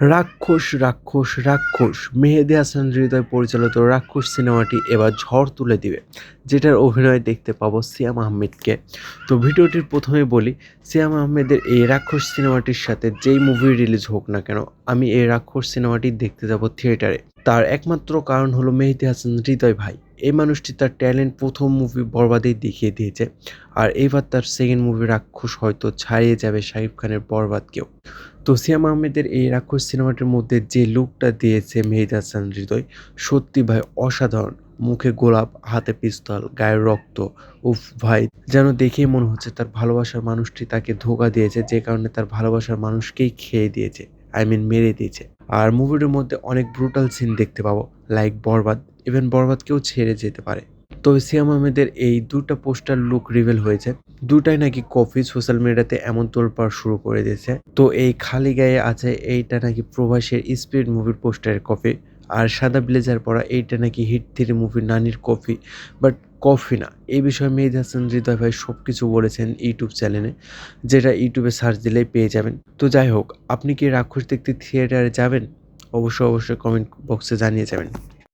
রাক্ষস রাক্ষস রাক্ষস মেহেদী হাসান হৃদয় পরিচালিত রাক্ষস সিনেমাটি এবার ঝড় তুলে দিবে, যেটার অভিনয় দেখতে পাবো সিয়াম আহমেদকে। তো ভিডিওটির প্রথমে বলি, সিয়াম আহমেদের এই রাক্ষস সিনেমাটির সাথে যেই মুভি রিলিজ হোক না কেন, আমি এই রাক্ষস সিনেমাটি দেখতে যাব থিয়েটারে। তার একমাত্র কারণ হলো মেহেদী হাসান হৃদয় ভাই। এই মানুষটি তার ট্যালেন্ট প্রথম মুভি বরবাদেই দেখিয়ে দিয়েছে, আর এবার তার সেকেন্ড মুভি রাক্ষস হয়তো ছাড়িয়ে যাবে শাকিব খানের বরবাদকেও। তো সিয়াম আহমেদের এই রাক্ষস সিনেমাটির মধ্যে যে লুকটা দিয়েছে মেহেদী হাসান হৃদয়, সত্যি ভাই অসাধারণ। মুখে গোলাপ, হাতে পিস্তল, গায়ে রক্ত। উফ ভাই, যেন দেখেই মনে হচ্ছে তার ভালোবাসার মানুষটি তাকে ধোঁকা দিয়েছে, যে কারণে তার ভালোবাসার মানুষকেই খেয়ে দিয়েছে, আই মিন মেরে দিয়েছে। আর মুভিটির মধ্যে অনেক ব্রুটাল সিন দেখতে পাবো, লাইক বরবাদ। ইভেন বরবাদকেও ছেড়ে যেতে পারে। তবে সিয়াম আহমেদের এই দুটো পোস্টার লুক রিভিল হয়েছে, দুটাই নাকি কপি। সোশ্যাল মিডিয়াতে এমন তোলপাড় শুরু করে দিয়েছে। তো এই খালি গায়ে আছে এইটা নাকি প্রভাসের স্পিরিট মুভির পোস্টারের কপি, আর সাদা ব্লেজার পরা এইটা নাকি হিট 3 মুভির নানির কপি। বাট কপি না, এই বিষয়ে মেহেদী হাসান হৃদয় ভাই সব কিছু বলেছেন ইউটিউব চ্যানেলে, যেটা ইউটিউবে সার্চ দিলেই পেয়ে যাবেন। তো যাই হোক, আপনি কি রাক্ষস দেখতে থিয়েটারে যাবেন? অবশ্যই কমেন্ট বক্সে জানিয়ে যাবেন।